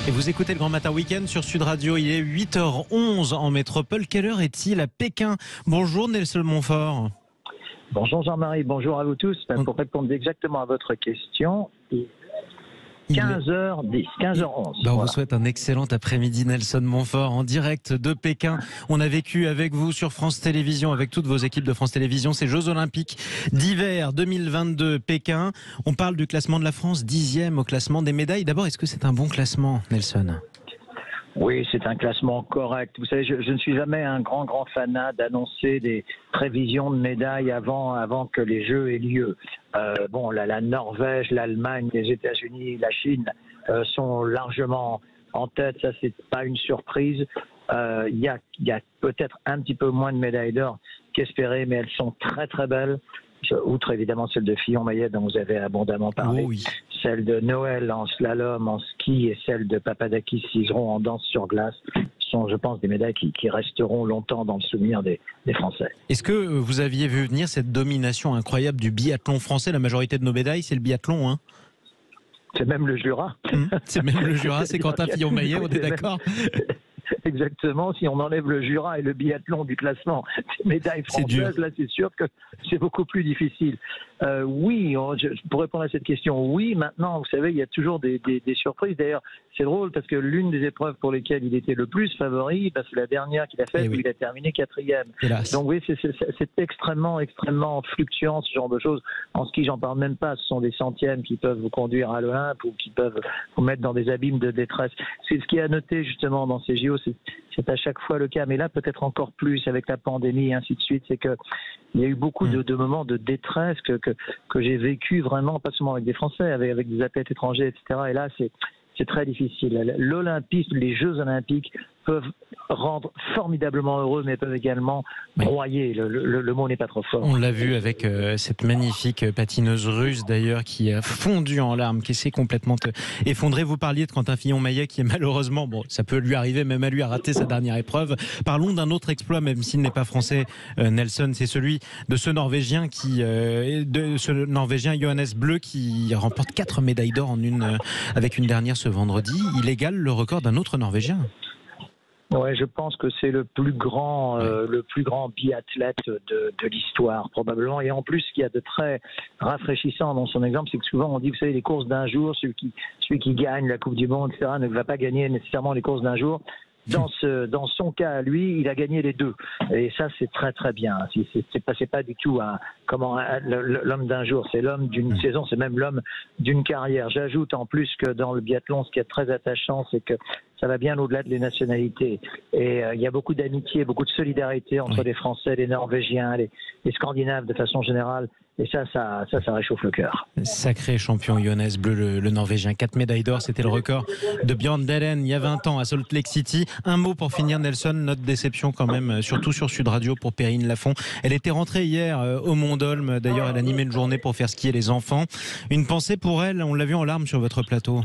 Et vous écoutez le Grand Matin Week-end sur Sud Radio. Il est 8h11 en métropole. Quelle heure est-il à Pékin? Bonjour Nelson Montfort. Bonjour Jean-Marie, bonjour à vous tous. Pour répondre exactement à votre question, 15h10, 15h11. On vous souhaite un excellent après-midi Nelson Montfort en direct de Pékin. On a vécu avec vous sur France Télévisions, avec toutes vos équipes de France Télévisions, ces Jeux Olympiques d'hiver 2022 Pékin. On parle du classement de la France, 10e au classement des médailles. D'abord, est-ce que c'est un bon classement, Nelson ? Oui, c'est un classement correct. Vous savez, je ne suis jamais un grand fanat d'annoncer des prévisions de médailles avant que les Jeux aient lieu. La Norvège, l'Allemagne, les États-Unis, la Chine sont largement en tête. Ça, c'est pas une surprise. Il y a peut-être un petit peu moins de médailles d'or qu'espéré, mais elles sont très très belles. Outre évidemment celle de Fillon-Maillet dont vous avez abondamment parlé, oui. Celle de Noël en slalom, en ski et celle de Papadakis-Cizeron en danse sur glace sont, je pense, des médailles qui resteront longtemps dans le souvenir des Français. Est-ce que vous aviez vu venir cette domination incroyable du biathlon français? La majorité de nos médailles, c'est le biathlon, hein? C'est même le Jura. C'est même le Jura, c'est Quentin Fillon-Maillet, on est d'accord? Exactement, si on enlève le Jura et le biathlon du classement des médailles françaises, là c'est sûr que c'est beaucoup plus difficile. Oui, pour répondre à cette question, oui, maintenant, vous savez, il y a toujours des surprises. D'ailleurs, c'est drôle parce que l'une des épreuves pour lesquelles il était le plus favori, c'est la dernière qu'il a faite où il a terminé 4e. Hélas. Donc oui, c'est extrêmement fluctuant ce genre de choses. En ski, j'en parle même pas, ce sont des centièmes qui peuvent vous conduire à l'Olympe ou qui peuvent vous mettre dans des abîmes de détresse. C'est ce qui est à noter justement dans ces JO, c'est à chaque fois le cas, mais là peut-être encore plus avec la pandémie et ainsi de suite, c'est que il y a eu beaucoup de moments de détresse que j'ai vécu vraiment, pas seulement avec des Français, avec des athlètes étrangers, etc. Et là, c'est très difficile. L'Olympisme, les Jeux Olympiques peuvent rendre formidablement heureux, mais peuvent également broyer. Le mot n'est pas trop fort. On l'a vu avec cette magnifique patineuse russe d'ailleurs qui a fondu en larmes, qui s'est complètement effondrée. Vous parliez de Quentin Fillon-Maillet qui est malheureusement, ça peut lui arriver, même à lui, a raté sa dernière épreuve. Parlons d'un autre exploit, même s'il n'est pas français, Nelson, c'est celui de ce Norvégien Johannes Bleu qui remporte 4 médailles d'or avec une dernière ce vendredi. Il égale le record d'un autre Norvégien. Ouais, je pense que c'est le plus grand biathlète de l'histoire probablement. Et en plus, ce qu'il y a de très rafraîchissant dans son exemple, c'est que souvent on dit, vous savez, les courses d'un jour, celui qui gagne la Coupe du Monde, etc., ne va pas gagner nécessairement les courses d'un jour. Dans son cas à lui, il a gagné les deux. Et ça, c'est très très bien. C'est pas du tout l'homme d'un jour, c'est l'homme d'une saison, c'est même l'homme d'une carrière. J'ajoute en plus que dans le biathlon, ce qui est très attachant, c'est que ça va bien au-delà des nationalités. Et il y a beaucoup d'amitié, beaucoup de solidarité entre les Français, les Norvégiens, les Scandinaves de façon générale. Et ça réchauffe le cœur. Sacré champion Johannes Bleu, le Norvégien. 4 médailles d'or, c'était le record de Björn Dahlem il y a 20 ans à Salt Lake City. Un mot pour finir, Nelson, notre déception quand même, surtout sur Sud Radio pour Perrine Lafont. Elle était rentrée hier au Mont-Dolme. D'ailleurs, elle animait une journée pour faire skier les enfants. Une pensée pour elle, on l'a vu en larmes sur votre plateau.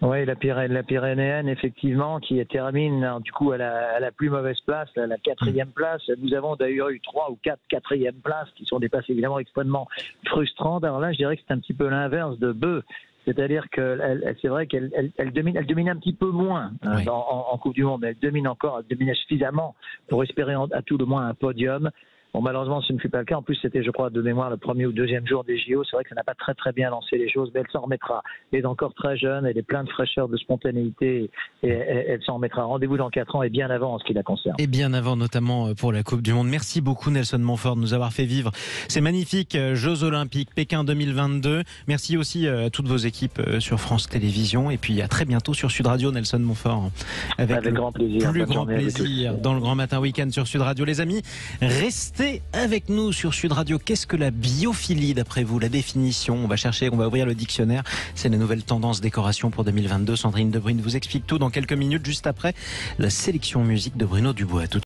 Oui, la Pyrénéenne, effectivement, qui termine du coup à la plus mauvaise place, à la 4e place. Nous avons d'ailleurs eu 3 ou 4 4e places qui sont des places évidemment extrêmement frustrantes. Alors là, je dirais que c'est un petit peu l'inverse de Beu. C'est-à-dire que c'est vrai qu'elle domine un petit peu moins en Coupe du Monde, mais elle domine suffisamment pour espérer à tout le moins un podium. Bon, malheureusement, ce ne fut pas le cas. En plus, c'était, je crois, de mémoire, le premier ou deuxième jour des JO. C'est vrai que ça n'a pas très, très bien lancé les choses, mais elle s'en remettra. Elle est encore très jeune, elle est pleine de fraîcheur, de spontanéité, et elle s'en remettra. Rendez-vous dans 4 ans et bien avant en ce qui la concerne. Et bien avant, notamment pour la Coupe du Monde. Merci beaucoup, Nelson Montfort, de nous avoir fait vivre ces magnifiques Jeux Olympiques Pékin 2022. Merci aussi à toutes vos équipes sur France Télévisions. Et puis à très bientôt sur Sud Radio, Nelson Montfort. Avec grand plaisir. Plus grand plaisir dans le Grand Matin Week-end sur Sud Radio. Les amis, restez avec nous sur Sud Radio. Qu'est-ce que la biophilie d'après vous? La définition, on va ouvrir le dictionnaire. C'est la nouvelle tendance décoration pour 2022. Sandrine Debruyne vous explique tout dans quelques minutes, juste après la sélection musique de Bruno Dubois.